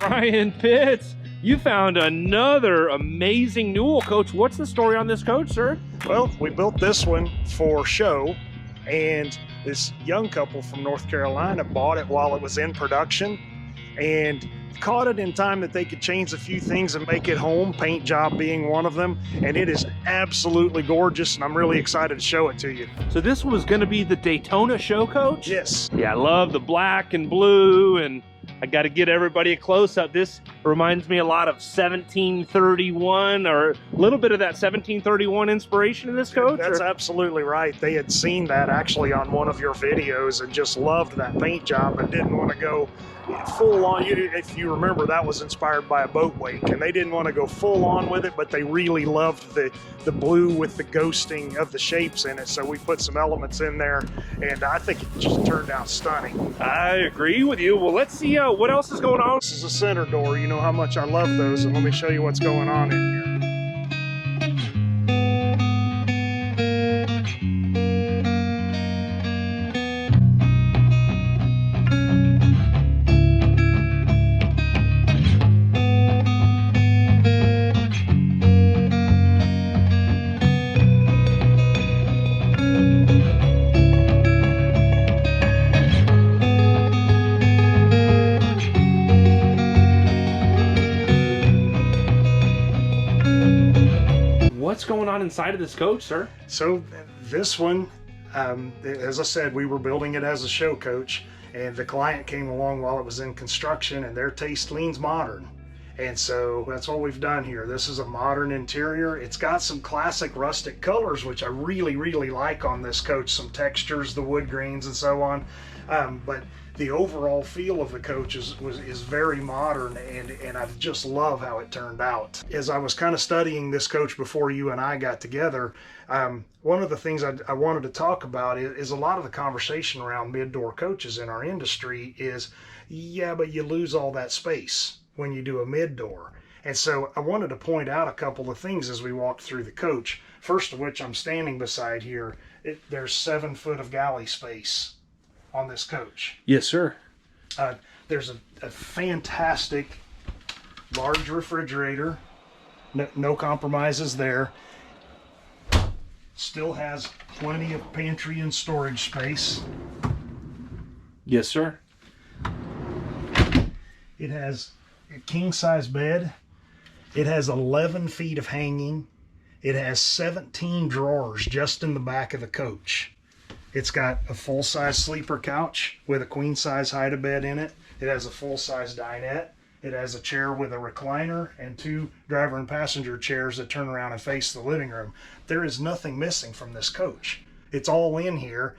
Brian Pitts, you found another amazing Newell coach. What's the story on this coach, sir? Well, we built this one for show, and this young couple from North Carolina bought it while it was in production and caught it in time that they could change a few things and make it home, paint job being one of them. And it is absolutely gorgeous, and I'm really excited to show it to you. So this was going to be the Daytona show coach? Yes. Yeah, I love the black and blue, and I got to get everybody a close-up. This reminds me a lot of 1731, or a little bit of that 1731 inspiration in this coach? That's absolutely right. They had seen that actually on one of your videos and just loved that paint job and didn't want to go full on. If you remember, that was inspired by a boat wake, and they didn't want to go full on with it, but they really loved the blue with the ghosting of the shapes in it. So we put some elements in there, and I think it just turned out stunning. I agree with you. Well, let's see what else is going on. This is a center door. You know how much I love those, and let me show you what's going on in here. What's going on inside of this coach, sir? So this one, as I said, we were building it as a show coach, and the client came along while it was in construction, and their taste leans modern. And so that's what we've done here. This is a modern interior. It's got some classic rustic colors, which I really, really like on this coach. Some textures, the wood grains and so on. But the overall feel of the coach is very modern, and I just love how it turned out. As I was kind of studying this coach before you and I got together, one of the things I wanted to talk about is a lot of the conversation around mid-door coaches in our industry is, yeah, but you lose all that space when you do a mid-door. And so I wanted to point out a couple of things as we walked through the coach. First of which I'm standing beside here. There's 7 foot of galley space on this coach. Yes, sir. There's a fantastic large refrigerator. No compromises there. Still has plenty of pantry and storage space. Yes, sir. It has a king-size bed. It has 11 feet of hanging. It has 17 drawers just in the back of the coach. It's got a full-size sleeper couch with a queen-size hide-a-bed in it. It has a full-size dinette. It has a chair with a recliner and 2 driver and passenger chairs that turn around and face the living room. There is nothing missing from this coach. It's all in here.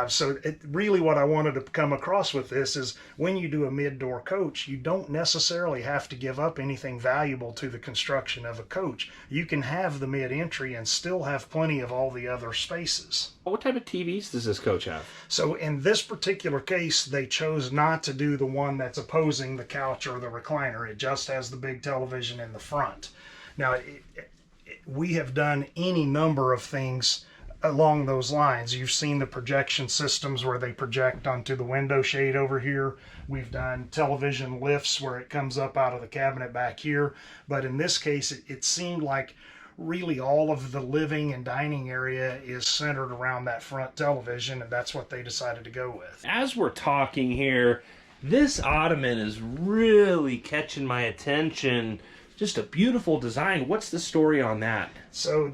So really what I wanted to come across with this is when you do a mid-door coach, you don't necessarily have to give up anything valuable to the construction of a coach. You can have the mid-entry and still have plenty of all the other spaces. What type of TVs does this coach have? So in this particular case, they chose not to do the one that's opposing the couch or the recliner. It just has the big television in the front. Now, we have done any number of things along those lines. You've seen the projection systems where they project onto the window shade over here. We've done television lifts where it comes up out of the cabinet back here. But in this case, it seemed like really all of the living and dining area is centered around that front television, and that's what they decided to go with. As we're talking here, this ottoman is really catching my attention. Just a beautiful design. What's the story on that? So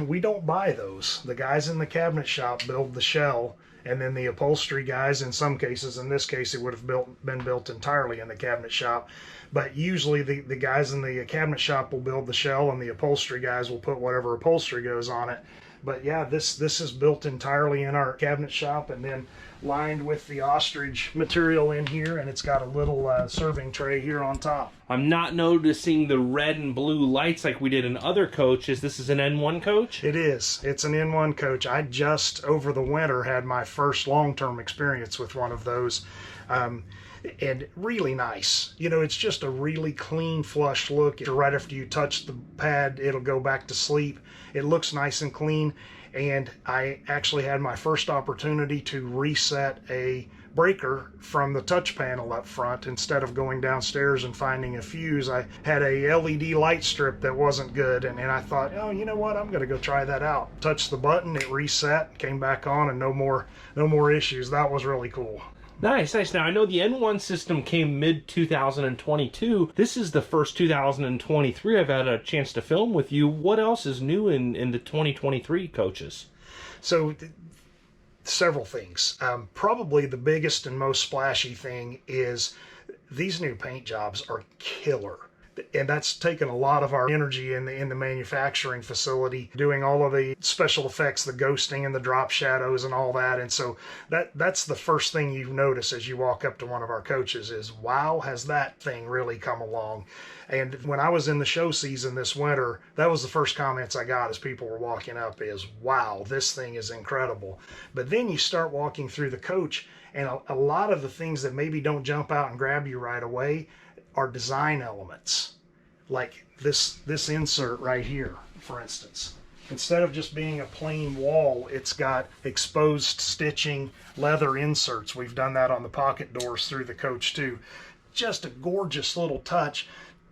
we don't buy those. The guys in the cabinet shop build the shell, and then the upholstery guys, in some cases, in this case it would have been built entirely in the cabinet shop, but usually the guys in the cabinet shop will build the shell, and the upholstery guys will put whatever upholstery goes on it. But yeah, this is built entirely in our cabinet shop, and then lined with the ostrich material in here, and it's got a little serving tray here on top. I'm not noticing the red and blue lights like we did in other coaches. This is an N1 coach? It is. It's an N1 coach. I just, over the winter, had my first long-term experience with one of those. And really nice. You know, it's just a really clean, flush look. Right after you touch the pad, it'll go back to sleep. It looks nice and clean. And I actually had my first opportunity to reset a breaker from the touch panel up front. Instead of going downstairs and finding a fuse, I had a LED light strip that wasn't good, and I thought, oh, you know what, I'm going to go try that out. Touched the button, it reset, came back on, and no more issues. That was really cool. Nice, nice. Now, I know the N1 system came mid-2022. This is the first 2023 I've had a chance to film with you. What else is new in the 2023 coaches? So, several things. Probably the biggest and most splashy thing is these new paint jobs are killer. And that's taken a lot of our energy in the manufacturing facility, doing all of the special effects, the ghosting and the drop shadows and all that. And so that's the first thing you notice as you walk up to one of our coaches is, wow, has that thing really come along? And when I was in the show season this winter, that was the first comments I got as people were walking up is, wow, this thing is incredible. But then you start walking through the coach, and a lot of the things that maybe don't jump out and grab you right away are design elements, like this insert right here, for instance. Instead of just being a plain wall, it's got exposed stitching, leather inserts. We've done that on the pocket doors through the coach too. Just a gorgeous little touch.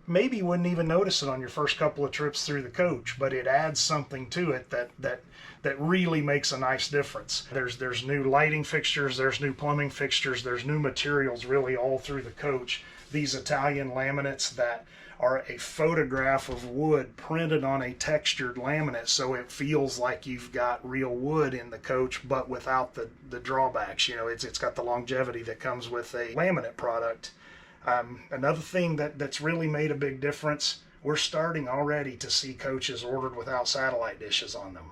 Maybe you wouldn't even notice it on your first couple of trips through the coach, but it adds something to it that really makes a nice difference. There's new lighting fixtures, there's new plumbing fixtures, there's new materials really all through the coach. These Italian laminates that are a photograph of wood printed on a textured laminate, so it feels like you've got real wood in the coach, but without the drawbacks. You know, it's got the longevity that comes with a laminate product. Another thing that's really made a big difference, we're starting already to see coaches ordered without satellite dishes on them.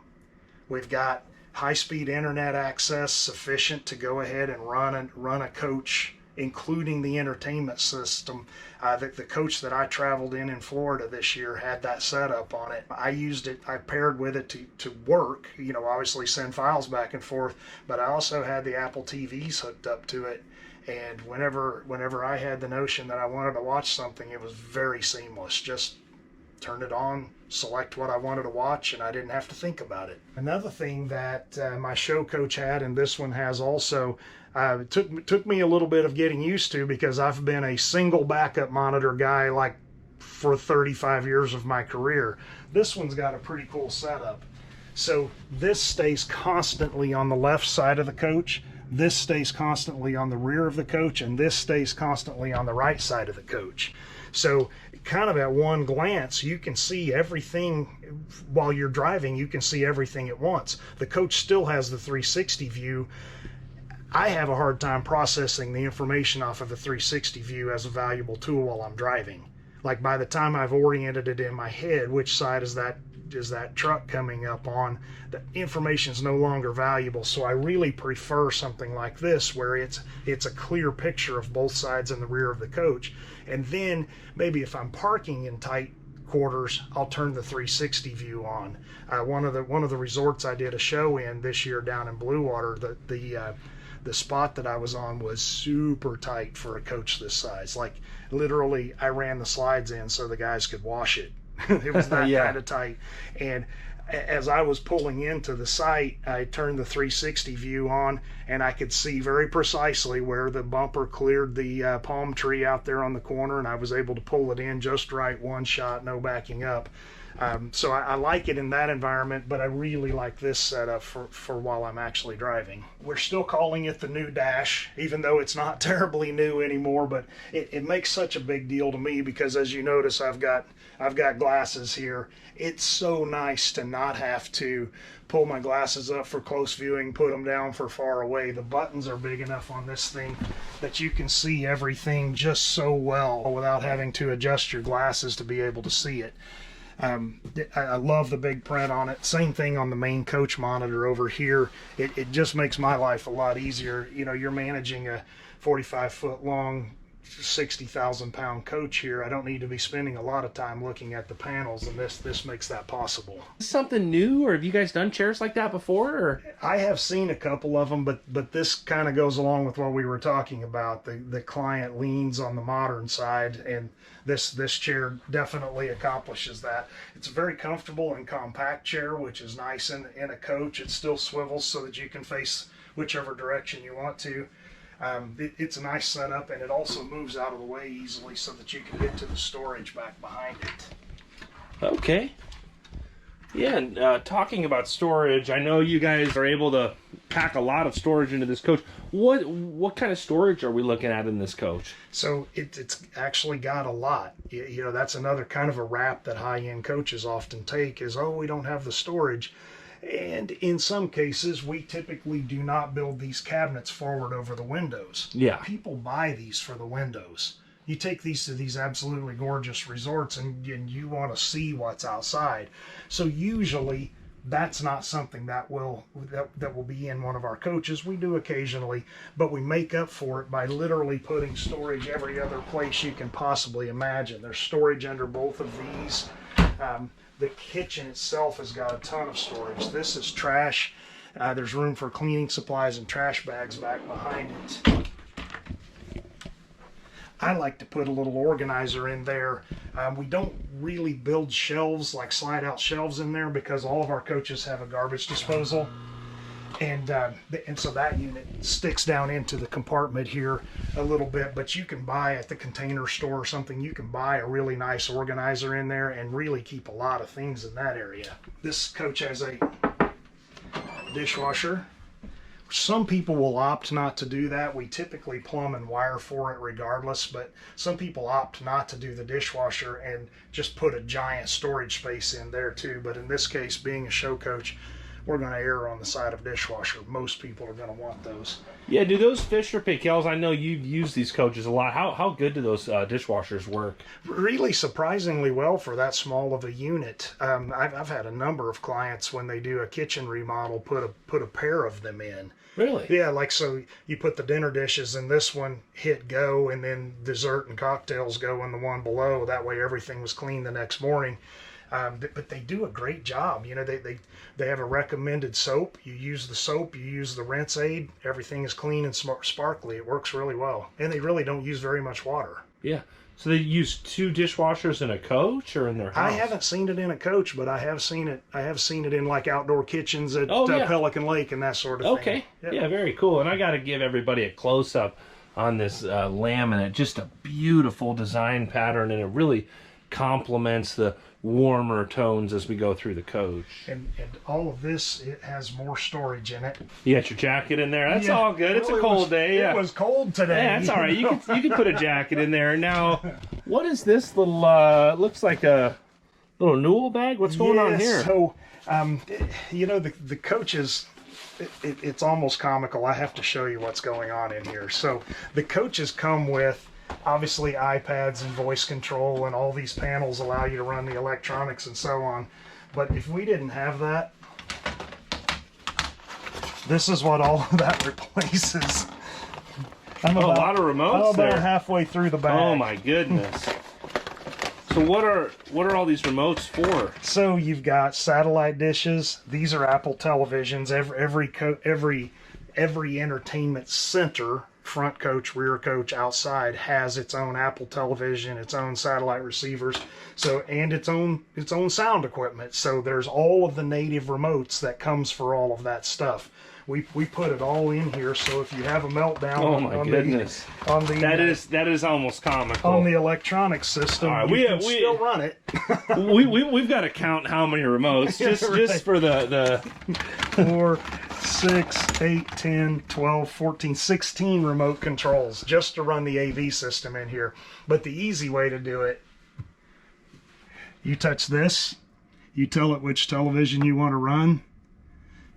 We've got high-speed internet access sufficient to go ahead and run a coach, including the entertainment system. The coach that I traveled in Florida this year had that setup on it. I used it, I paired with it to work, you know, obviously send files back and forth, but I also had the Apple TVs hooked up to it. And whenever I had the notion that I wanted to watch something, it was very seamless. Just turn it on, select what I wanted to watch, and I didn't have to think about it. Another thing that my show coach had, and this one has also, it took me a little bit of getting used to, because I've been a single backup monitor guy like for 35 years of my career. This one's got a pretty cool setup. So this stays constantly on the left side of the coach. This stays constantly on the rear of the coach, and this stays constantly on the right side of the coach. So kind of at one glance, you can see everything while you're driving. You can see everything at once. The coach still has the 360 view. I have a hard time processing the information off of the 360 view as a valuable tool while I'm driving. Like by the time I've oriented it in my head, which side is that truck coming up on, the information is no longer valuable. So I really prefer something like this, where it's a clear picture of both sides in the rear of the coach. And then maybe if I'm parking in tight quarters, I'll turn the 360 view on. One of the resorts I did a show in this year down in Blue Water, the spot that I was on was super tight for a coach this size. Like literally, I ran the slides in so the guys could wash it. It was that kind of tight. And as I was pulling into the site, I turned the 360 view on, and I could see very precisely where the bumper cleared the palm tree out there on the corner, and I was able to pull it in just right, one shot, no backing up. So I like it in that environment, but I really like this setup for while I'm actually driving. We're still calling it the new dash, even though it's not terribly new anymore, but it makes such a big deal to me because, as you notice, I've got glasses here. It's so nice to not have to pull my glasses up for close viewing, put them down for far away. The buttons are big enough on this thing that you can see everything just so well without having to adjust your glasses to be able to see it. I love the big print on it. Same thing on the main coach monitor over here. It just makes my life a lot easier. You know, you're managing a 45-foot long, 60,000 pound coach here. I don't need to be spending a lot of time looking at the panels, and this makes that possible. Something new, or have you guys done chairs like that before? Or? I have seen a couple of them, but this kind of goes along with what we were talking about. The client leans on the modern side, and this chair definitely accomplishes that. It's a very comfortable and compact chair, which is nice in a coach. It still swivels so that you can face whichever direction you want to. It's a nice setup, and it also moves out of the way easily so that you can get to the storage back behind it. Okay. Yeah, and talking about storage, I know you guys are able to pack a lot of storage into this coach. What kind of storage are we looking at in this coach? So it's actually got a lot. You know, that's another kind of a rap that high-end coaches often take is, oh, we don't have the storage. And in some cases, we typically do not build these cabinets forward over the windows. Yeah. People buy these for the windows. You take these to these absolutely gorgeous resorts and you want to see what's outside. So usually that's not something that will be in one of our coaches. We do occasionally, but we make up for it by literally putting storage every other place you can possibly imagine. There's storage under both of these. The kitchen itself has got a ton of storage. This is trash. There's room for cleaning supplies and trash bags back behind it. I like to put a little organizer in there. We don't really build shelves, like slide out shelves in there, because all of our coaches have a garbage disposal. And so that unit sticks down into the compartment here a little bit, but you can buy at the Container Store or something, you can buy a really nice organizer in there and really keep a lot of things in that area. This coach has a dishwasher. Some people will opt not to do that. We typically plumb and wire for it regardless, but some people opt not to do the dishwasher and just put a giant storage space in there too. But in this case, being a show coach, we're going to err on the side of dishwasher. Most people are going to want those. Yeah, do those Fisher Pickels, I know you've used these coaches a lot. How good do those dishwashers work? Really surprisingly well for that small of a unit. I've had a number of clients when they do a kitchen remodel put a pair of them in. Really? Yeah, like so you put the dinner dishes in this one, hit go, and then dessert and cocktails go in the one below. That way everything was clean the next morning. But they do a great job. You know, they have a recommended soap. You use the soap, you use the rinse aid. Everything is clean and sparkly. It works really well. And they really don't use very much water. Yeah. So they use 2 dishwashers in a coach or in their house? I haven't seen it in a coach, but I have seen it in like outdoor kitchens at yeah. Pelican Lake and that sort of thing. Okay. Yep. Yeah, very cool. And I got to give everybody a close-up on this laminate. Just a beautiful design pattern, and it really complements the warmer tones as we go through the coach. And all of this, it has more storage in it. You got your jacket in there. That's Yeah. all good. It's Well, a cold day. Yeah. It was cold today. Yeah, that's all right. You can put a jacket in there. Now, what is this little? Looks like a little Newell bag. What's going on here? So, you know, the coaches. It's almost comical. I have to show you what's going on in here. So the coaches come with obviously iPads and voice control, and all these panels allow you to run the electronics and so on. But if we didn't have that, this is what all of that replaces. A lot of remotes I'm about there. halfway through the bag. Oh my goodness. So what are all these remotes for? So you've got satellite dishes. These are Apple televisions. Every entertainment center, front coach, rear coach, outside, has its own Apple television, its own satellite receivers, and its own sound equipment. So there's all of the native remotes that comes for all of that stuff. We put it all in here, so if you have a meltdown, Oh my goodness, that is almost comical. On the electronic system, right, you can still run it. we've got to count how many remotes just for the 4, 6, 8, 10, 12, 14, 16 remote controls just to run the AV system in here. But the easy way to do it, you touch this, you tell it which television you want to run,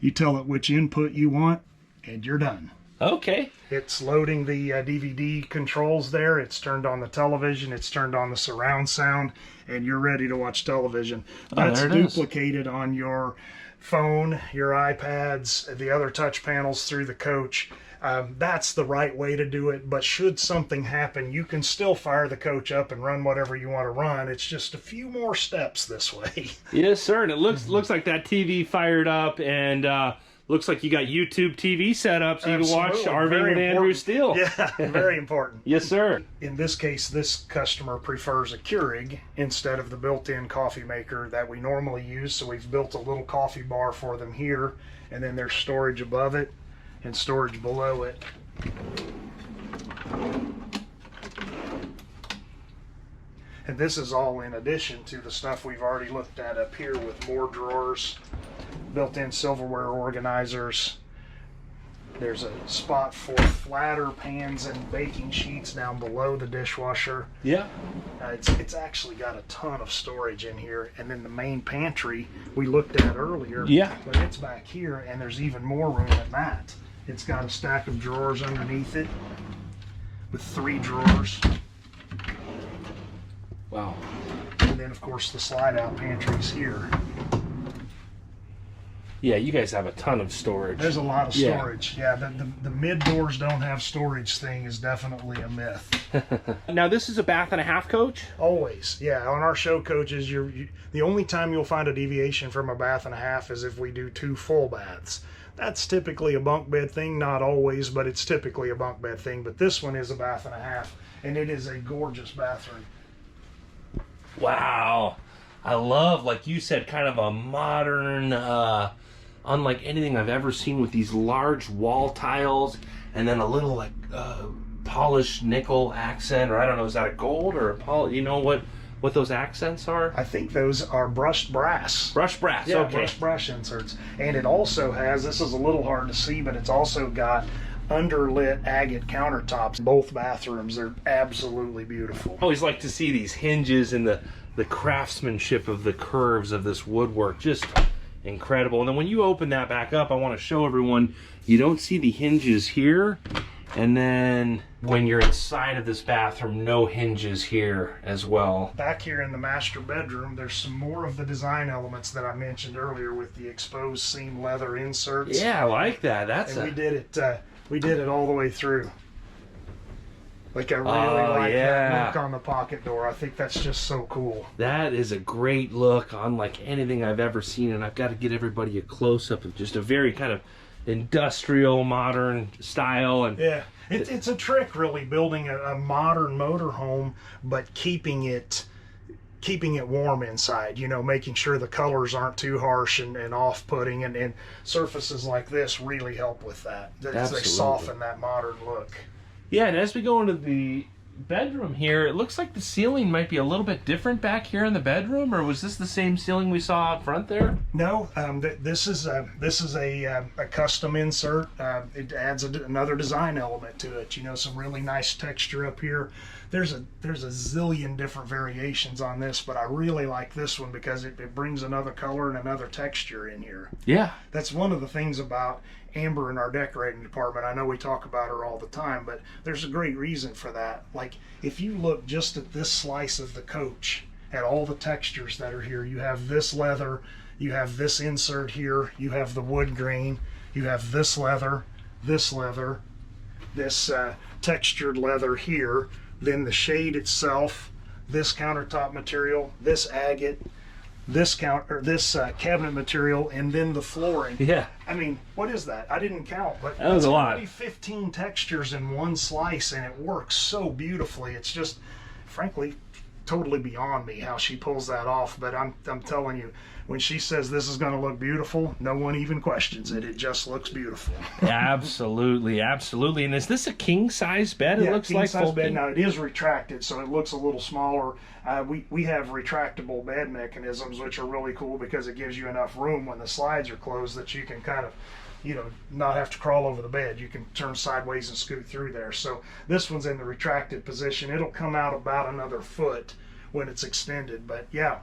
you tell it which input you want, and you're done. Okay. It's loading the DVD controls there. It's turned on the television. It's turned on the surround sound, and you're ready to watch television. That's duplicated on your phone, your iPads, the other touch panels through the coach. That's the right way to do it, but should something happen, you can still fire the coach up and run whatever you want to run. It's just a few more steps this way. Yes, sir. And it looks like that TV fired up, and looks like you got YouTube TV set up so you can watch Arvin and Andrew Steele. Yeah, very important. Yes, sir. In this case, this customer prefers a Keurig instead of the built-in coffee maker that we normally use, so we've built a little coffee bar for them here, and then there's storage above it and storage below it. And this is all in addition to the stuff we've already looked at up here with more drawers, built-in silverware organizers. There's a spot for flatter pans and baking sheets down below the dishwasher. Yeah. It's actually got a ton of storage in here. And then the main pantry we looked at earlier. Yeah. But it's back here, and there's even more room than that. It's got a stack of drawers underneath it with 3 drawers. Wow. And then, of course, the slide-out pantry's here. Yeah, you guys have a ton of storage. There's a lot of storage. Yeah, the mid doors don't have storage thing is definitely a myth. Now, this is a bath and a half coach? Always. Yeah, on our show coaches, the only time you'll find a deviation from a bath and a half is if we do 2 full baths. That's typically a bunk bed thing, not always, but it's typically a bunk bed thing. But this one is a bath and a half, and it is a gorgeous bathroom. Wow. I love, like you said, kind of a modern, unlike anything I've ever seen, with these large wall tiles and then a little like polished nickel accent, or I don't know, is that a gold or a you know what those accents are? I think those are brushed brass. Brushed brass, yeah, okay. Brushed brass inserts. And it also has, this is a little hard to see, but it's also got underlit agate countertops. Both bathrooms are absolutely beautiful. I always like to see these hinges and the craftsmanship of the curves of this woodwork. Just incredible. And then when you open that back up, I want to show everyone, you don't see the hinges here. And then when you're inside of this bathroom, no hinges here as well. Back here in the master bedroom, there's some more of the design elements that I mentioned earlier with the exposed seam leather inserts. Yeah, I like that. That's and we did it all the way through. Like, I really like that look on the pocket door. I think that's just so cool. That is a great look, unlike anything I've ever seen, and I've got to get everybody a close-up of just a very kind of industrial, modern style. And yeah, it's a trick, really, building a modern motorhome, but keeping it warm inside, you know, making sure the colors aren't too harsh and off-putting, and surfaces like this really help with that. They soften that modern look. Yeah, and as we go into the bedroom here, it looks like the ceiling might be a little bit different back here in the bedroom, or was this the same ceiling we saw out front there? No, this is a custom insert. It adds another design element to it. You know, some really nice texture up here. There's a zillion different variations on this, but I really like this one because it brings another color and another texture in here. Yeah. That's one of the things about Amber in our decorating department. I know we talk about her all the time, but there's a great reason for that. Like, if you look just at this slice of the coach, at all the textures that are here, you have this leather, you have this insert here, you have the wood grain, you have this leather, this textured leather here, then the shade itself, this countertop material, this agate, this cabinet material, and then the flooring. Yeah. I mean, what is that? I didn't count, but that was a lot. 15 textures in one slice, and it works so beautifully. It's just, frankly, totally beyond me how she pulls that off. But I'm telling you, when she says this is going to look beautiful, no one even questions it. It just looks beautiful. Absolutely, absolutely. And is this a king size bed? Yeah, it looks king like size full bed. king. Now it is retracted, so it looks a little smaller. We have retractable bed mechanisms, which are really cool because it gives you enough room when the slides are closed that you can kind of, you know, not have to crawl over the bed. You can turn sideways and scoot through there. So this one's in the retracted position. It'll come out about another foot when it's extended. But yeah,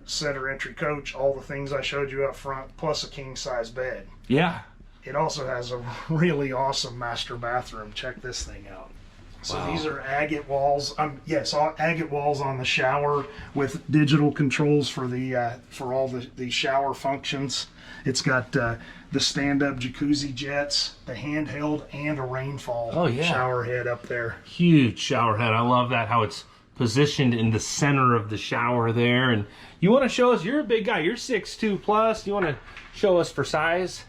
center entry coach, all the things I showed you up front, plus a king size bed. Yeah. It also has a really awesome master bathroom. Check this thing out. So wow. These are agate walls. Yes, agate walls on the shower with digital controls for the for all the shower functions. It's got the stand-up jacuzzi jets, the handheld, and a rainfall shower head up there. Huge shower head. I love that, how it's positioned in the center of the shower there. And you want to show us, you're a big guy, you're 6'2 plus. You want to show us for size?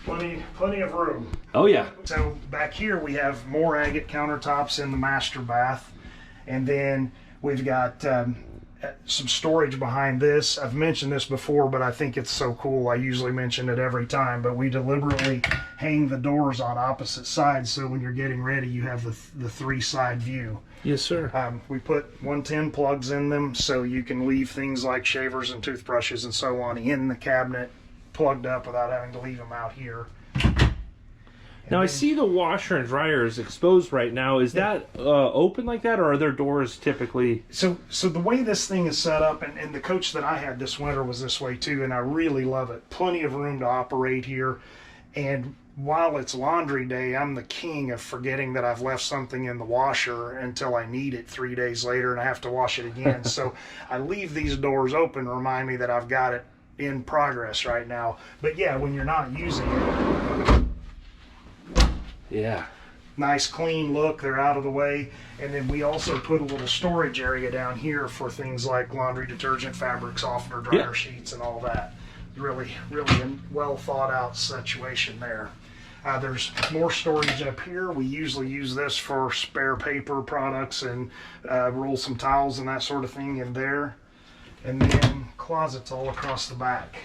Plenty of room. Oh yeah. So back here we have more agate countertops in the master bath, and then we've got some storage behind this. I've mentioned this before, but I think it's so cool. I usually mention it every time, but we deliberately hang the doors on opposite sides so when you're getting ready, you have the 3-side view. Yes, sir. We put 110 plugs in them so you can leave things like shavers and toothbrushes and so on in the cabinet plugged up without having to leave them out here. Now I see the washer and dryer is exposed right now. Is that open like that, or are there doors typically? So the way this thing is set up, and the coach that I had this winter was this way too, and I really love it. Plenty of room to operate here. And while it's laundry day, I'm the king of forgetting that I've left something in the washer until I need it 3 days later and I have to wash it again. So I leave these doors open to remind me that I've got it in progress right now. But yeah, when you're not using it, yeah, nice clean look, they're out of the way. And then we also put a little storage area down here for things like laundry detergent, fabric softener, dryer sheets, and all that. Really a well thought out situation there. There's more storage up here. We usually use this for spare paper products and roll some towels and that sort of thing in there. And then closets all across the back.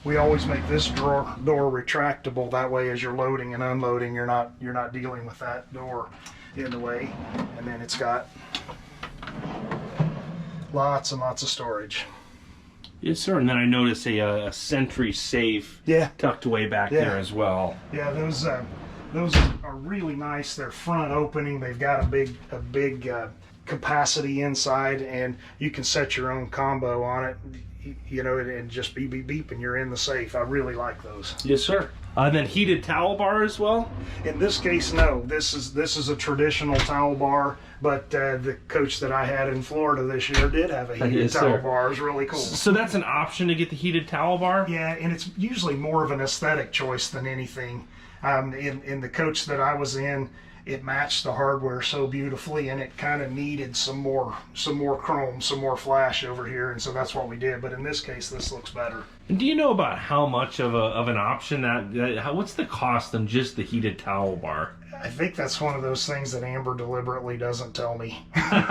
We always make this door retractable. That way, as you're loading and unloading, you're not dealing with that door in the way. And then it's got lots and lots of storage. Yes, sir. And then I notice a Sentry safe tucked away back there as well. Yeah, those are really nice. They're front opening. They've got a big capacity inside, and you can set your own combo on it. You know, and just beep, beep, beep, and you're in the safe. I really like those. Yes, sir. And then heated towel bar as well? In this case, no. This is a traditional towel bar, but the coach that I had in Florida this year did have a heated towel bar. It was really cool. So that's an option to get the heated towel bar? Yeah, and it's usually more of an aesthetic choice than anything. In the coach that I was in, it matched the hardware so beautifully, and it kind of needed some more chrome, some more flash over here, and so that's what we did. But in this case, this looks better. And do you know about how much of an option what's the cost on just the heated towel bar? I think that's one of those things that Amber deliberately doesn't tell me.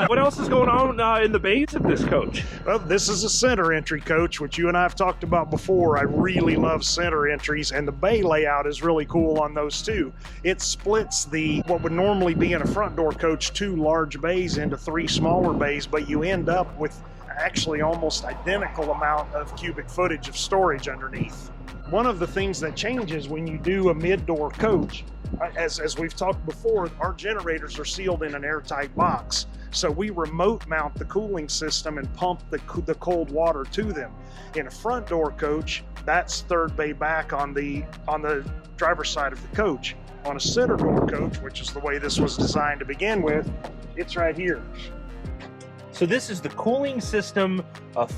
What else is going on in the bays of this coach? Well, this is a center entry coach, which you and I have talked about before. I really love center entries, and the bay layout is really cool on those too. It splits what would normally be in a front door coach 2 large bays into 3 smaller bays, but you end up with actually almost identical amount of cubic footage of storage underneath. One of the things that changes when you do a mid-door coach, as we've talked before, our generators are sealed in an airtight box. So we remote mount the cooling system and pump the cold water to them. In a front door coach, that's third bay back on the driver's side of the coach. On a center door coach, which is the way this was designed to begin with, it's right here. So this is the cooling system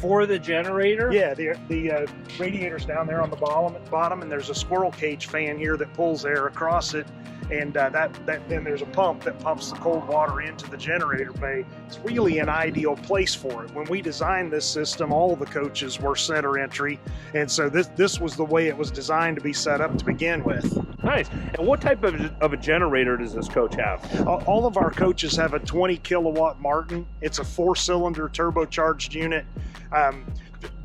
for the generator? Yeah, the radiator's down there on the bottom, and there's a squirrel cage fan here that pulls air across it, and then there's a pump that pumps the cold water into the generator bay. It's really an ideal place for it. When we designed this system, all the coaches were center entry, and so this was the way it was designed to be set up to begin with. Nice. And what type of a generator does this coach have? All of our coaches have a 20 kilowatt Martin. It's a 4-cylinder turbocharged unit.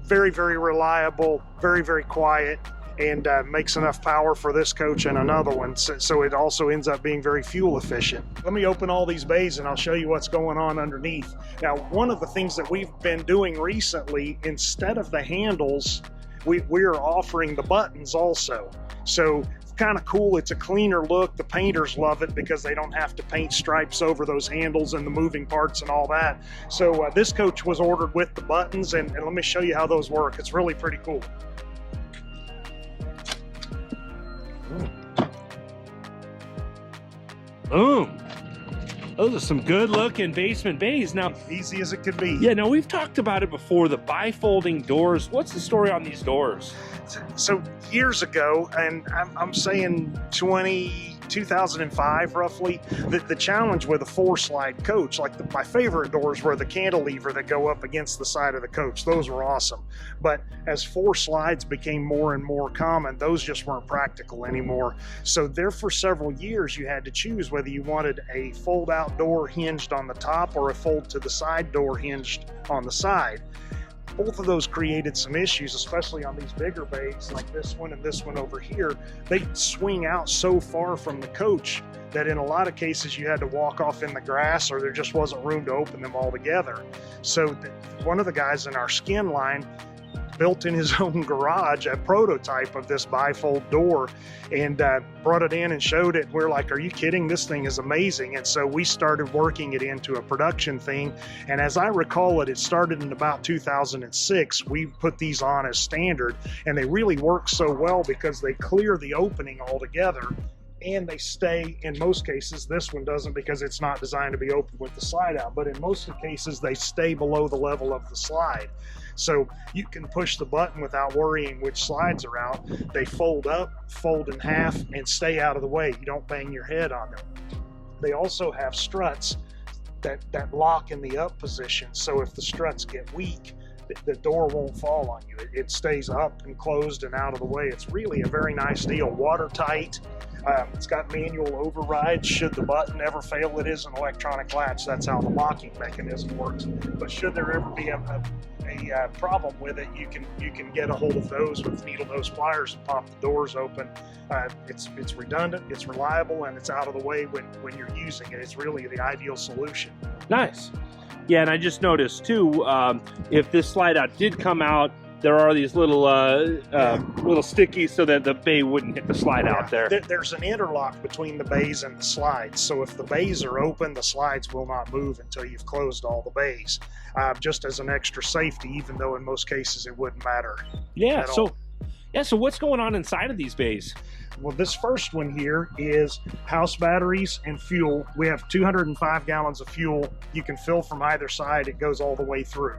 Very, very reliable, very, very quiet, and makes enough power for this coach and another one. So it also ends up being very fuel efficient. Let me open all these bays and I'll show you what's going on underneath. Now, one of the things that we've been doing recently, instead of the handles, we're offering the buttons also. So kind of cool. It's a cleaner look. The painters love it because they don't have to paint stripes over those handles and the moving parts and all that. So this coach was ordered with the buttons, and let me show you how those work. It's really pretty cool. Boom. Those are some good looking basement bays. Now, easy as it could be. Yeah, now we've talked about it before, the bifolding doors. What's the story on these doors? So years ago, and I'm saying 20 2005 roughly. The challenge with a 4-slide coach, like my favorite doors were the cantilever that go up against the side of the coach. Those were awesome. But as 4 slides became more and more common, those just weren't practical anymore. So there for several years, you had to choose whether you wanted a fold out door hinged on the top or a fold to the side door hinged on the side. Both of those created some issues, especially on these bigger bays like this one and this one over here. They swing out so far from the coach that in a lot of cases you had to walk off in the grass, or there just wasn't room to open them all together. So one of the guys in our skin line built in his own garage a prototype of this bifold door and brought it in and showed it. We're like, are you kidding? This thing is amazing. And so we started working it into a production thing. And as I recall it, it started in about 2006. We put these on as standard, and they really work so well because they clear the opening altogether. And they stay, in most cases, this one doesn't because it's not designed to be open with the slide out, but in most of the cases, they stay below the level of the slide. So you can push the button without worrying which slides are out. They fold up, fold in half, and stay out of the way. You don't bang your head on them. They also have struts that lock in the up position. So if the struts get weak, the door won't fall on you. It stays up and closed and out of the way. It's really a very nice deal. Watertight. It's got manual override. Should the button ever fail, it is an electronic latch. That's how the locking mechanism works. But should there ever be a problem with it, you can get a hold of those with needle nose pliers and pop the doors open. It's redundant, it's reliable, and it's out of the way when you're using it. It's really the ideal solution. Nice. Yeah, and I just noticed too, if this slide out did come out, there are these little little stickies so that the bay wouldn't hit the slide out there. There's an interlock between the bays and the slides. So if the bays are open, the slides will not move until you've closed all the bays. Just as an extra safety, even though in most cases it wouldn't matter. Yeah. So what's going on inside of these bays? Well, this first one here is house batteries and fuel. We have 205 gallons of fuel. You can fill from either side. It goes all the way through.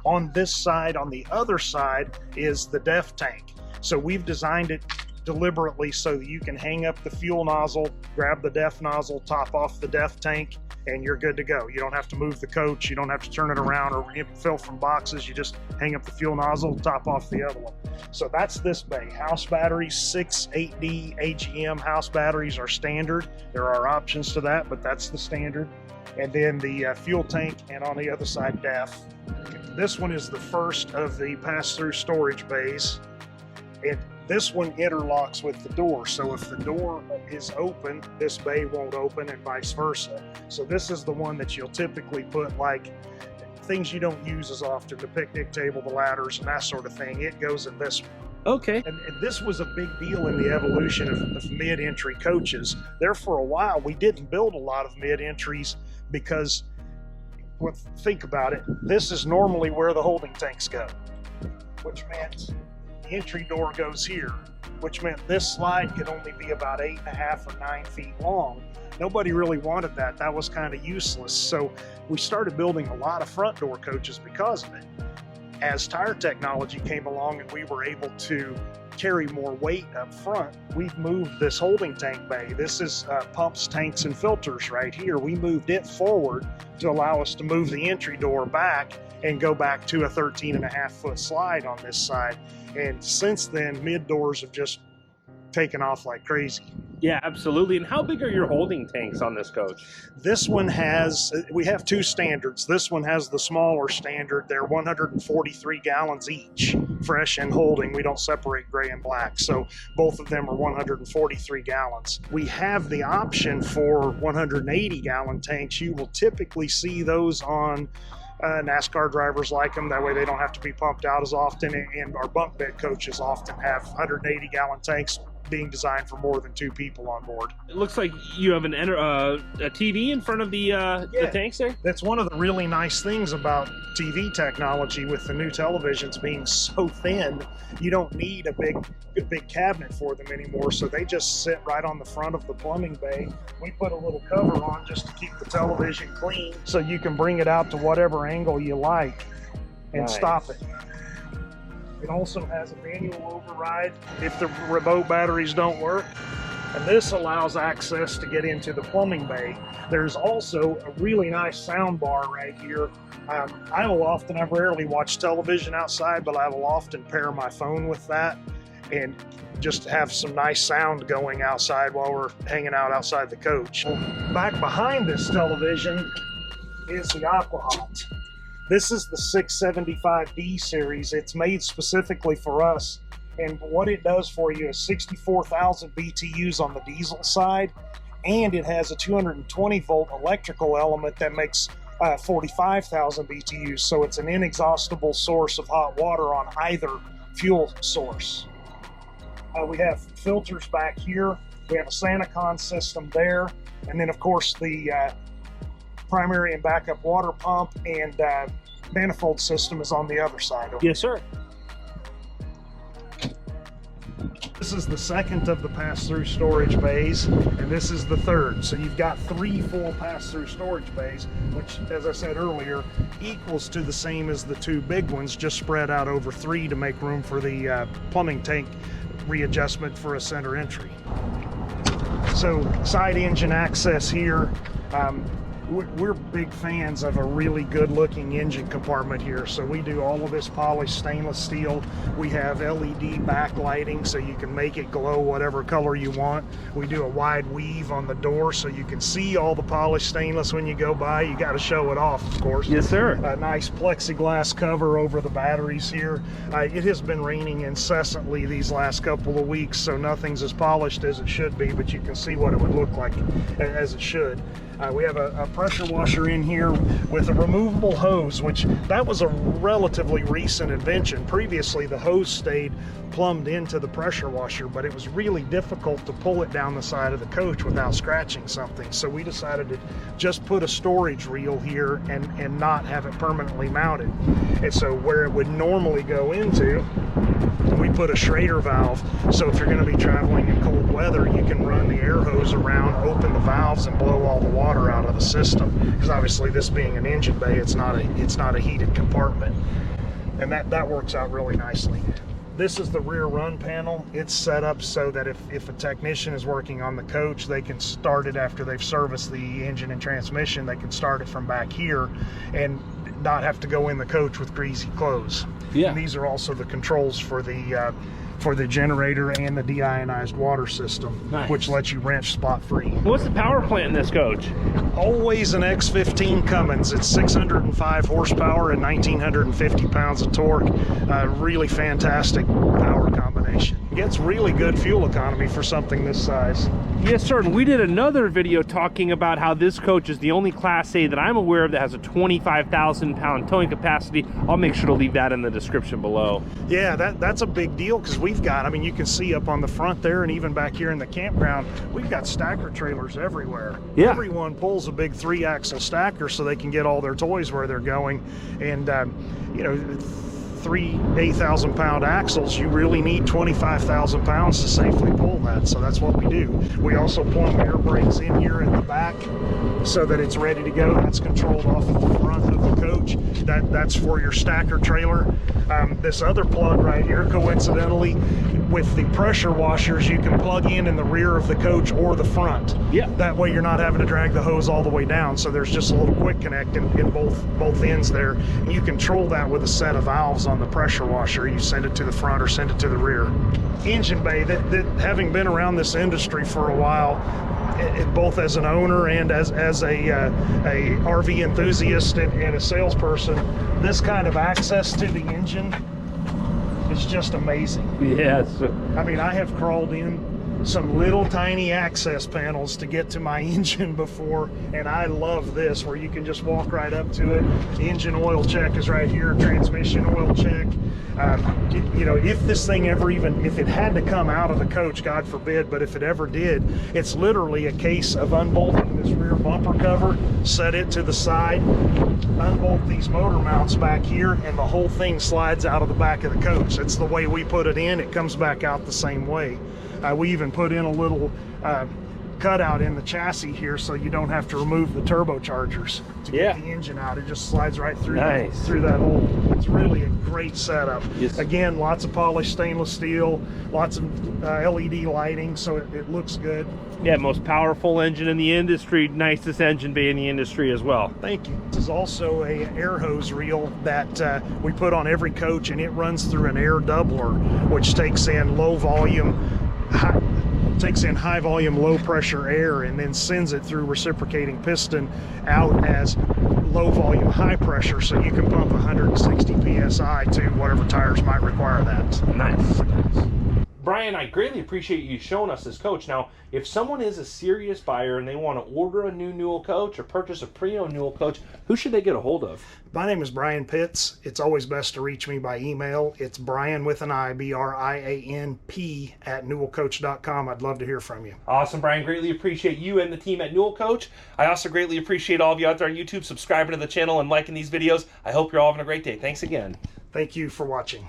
On this side, on the other side, is the DEF tank. So we've designed it deliberately so that you can hang up the fuel nozzle, grab the DEF nozzle, top off the DEF tank, and you're good to go. You don't have to move the coach. You don't have to turn it around or fill from boxes. You just hang up the fuel nozzle, top off the other one. So that's this bay. House batteries, 6 8D AGM house batteries are standard. There are options to that, but that's the standard. And then the fuel tank, and on the other side, DEF. This one is the first of the pass-through storage bays. And this one interlocks with the door. So if the door is open, this bay won't open, and vice versa. So this is the one that you'll typically put like things you don't use as often, the picnic table, the ladders, and that sort of thing. It goes in this one. Okay. And this was a big deal in the evolution of mid-entry coaches. There for a while, we didn't build a lot of mid-entries because, well, think about it, this is normally where the holding tanks go, which meant the entry door goes here, which meant this slide could only be about 8.5 or 9 feet long. Nobody really wanted that. That was kind of useless. So we started building a lot of front door coaches because of it. As tire technology came along and we were able to carry more weight up front, we've moved this holding tank bay. This is pumps, tanks, and filters right here. We moved it forward to allow us to move the entry door back and go back to a 13.5-foot slide on this side. And since then, mid doors have just taken off like crazy. Yeah, absolutely. And how big are your holding tanks on this coach? This one we have 2 standards. This one has the smaller standard. They're 143 gallons each, fresh and holding. We don't separate gray and black. So both of them are 143 gallons. We have the option for 180 gallon tanks. You will typically see those on NASCAR drivers like them. That way they don't have to be pumped out as often. And our bunk bed coaches often have 180 gallon tanks being designed for more than 2 people on board. It looks like you have a TV in front of the tanks there? That's one of the really nice things about TV technology with the new televisions being so thin. You don't need a big cabinet for them anymore, so they just sit right on the front of the plumbing bay. We put a little cover on just to keep the television clean so you can bring it out to whatever angle you like and stop it. It also has a manual override if the remote batteries don't work. And this allows access to get into the plumbing bay. There's also a really nice sound bar right here. I rarely watch television outside, but I will often pair my phone with that and just have some nice sound going outside while we're hanging out outside the coach. Back behind this television is the AquaHot. This is the 675D series. It's made specifically for us. And what it does for you is 64,000 BTUs on the diesel side, and it has a 220 volt electrical element that makes 45,000 BTUs. So it's an inexhaustible source of hot water on either fuel source. We have filters back here. We have a SantaCon system there. And then of course the primary and backup water pump and manifold system is on the other side. Yes, sir. This is the second of the pass-through storage bays, and this is the third. So you've got 3 full pass-through storage bays, which, as I said earlier, equals to the same as the 2 big ones, just spread out over 3 to make room for the plumbing tank readjustment for a center entry. So side engine access here. We're big fans of a really good looking engine compartment here. So we do all of this polished stainless steel. We have LED backlighting so you can make it glow whatever color you want. We do a wide weave on the door so you can see all the polished stainless when you go by. You got to show it off, of course. Yes, sir. A nice plexiglass cover over the batteries here. It has been raining incessantly these last couple of weeks, so nothing's as polished as it should be, but you can see what it would look like as it should. We have a pressure washer in here with a removable hose, which that was a relatively recent invention. Previously, the hose stayed plumbed into the pressure washer, but it was really difficult to pull it down the side of the coach without scratching something. So we decided to just put a storage reel here and not have it permanently mounted. And so where it would normally go into, we put a Schrader valve. So if you're going to be traveling in cold weather, you can run the air hose around, open the valves, and blow all the water out of the system. Because obviously, this being an engine bay, it's not a heated compartment, and that works out really nicely. This is the rear run panel. It's set up so that if a technician is working on the coach, they can start it after they've serviced the engine and transmission. They can start it from back here and not have to go in the coach with greasy clothes. Yeah. And these are also the controls for the generator and the deionized water system, nice, which lets you wrench spot free. What's the power plant in this coach? Always an X15 Cummins. It's 605 horsepower and 1,950 pounds of torque. Really fantastic power combination. It gets really good fuel economy for something this size. Yes, sir. And we did another video talking about how this coach is the only Class A that I'm aware of that has a 25,000 pound towing capacity. I'll make sure to leave that in the description below. Yeah, that's a big deal, because we've got, I mean, you can see up on the front there and even back here in the campground, we've got stacker trailers everywhere. Yeah. Everyone pulls a big 3-axle stacker so they can get all their toys where they're going. And, you know, 3 8,000 pound axles, you really need 25,000 pounds to safely pull that. So that's what we do. We also plumb air brakes in here at the back so that it's ready to go. That's controlled off of the front of the coach. That's for your stacker trailer. This other plug right here, coincidentally, with the pressure washers, you can plug in the rear of the coach or the front. Yeah. That way you're not having to drag the hose all the way down. So there's just a little quick connect in both ends there. And you control that with a set of valves on the pressure washer. You send it to the front or send it to the rear. Engine bay, that having been around this industry for a while, both as an owner and as a RV enthusiast and a salesperson, this kind of access to the engine is just amazing. Yes. I mean, I have crawled in some little tiny access panels to get to my engine before, and I love this, where you can just walk right up to it. The engine oil check is right here, transmission oil check. You know, if this thing ever if it had to come out of the coach, God forbid, but if it ever did, it's literally a case of unbolting this rear bumper cover, set it to the side, unbolt these motor mounts back here, and the whole thing slides out of the back of the coach. That's the way we put it in. It comes back out the same way. We even put in a little cutout in the chassis here, so you don't have to remove the turbochargers to get the engine out. It just slides right through, through that hole. It's really a great setup. Yes. Again, lots of polished stainless steel, lots of LED lighting, so it looks good. Yeah, most powerful engine in the industry, nicest engine bay in the industry as well. Thank you. This is also a air hose reel that we put on every coach, and it runs through an air doubler, which takes in low volume, high volume, low pressure air, and then sends it through reciprocating piston out as low volume, high pressure, so you can pump 160 psi to whatever tires might require that. Nice. Brian, I greatly appreciate you showing us this coach. Now, if someone is a serious buyer and they want to order a new Newell coach or purchase a pre-owned Newell coach, who should they get a hold of? My name is Brian Pitts. It's always best to reach me by email. It's Brian with an I, B-R-I-A-N-P @newellcoach.com. I'd love to hear from you. Awesome, Brian. Greatly appreciate you and the team at Newell Coach. I also greatly appreciate all of you out there on YouTube subscribing to the channel and liking these videos. I hope you're all having a great day. Thanks again. Thank you for watching.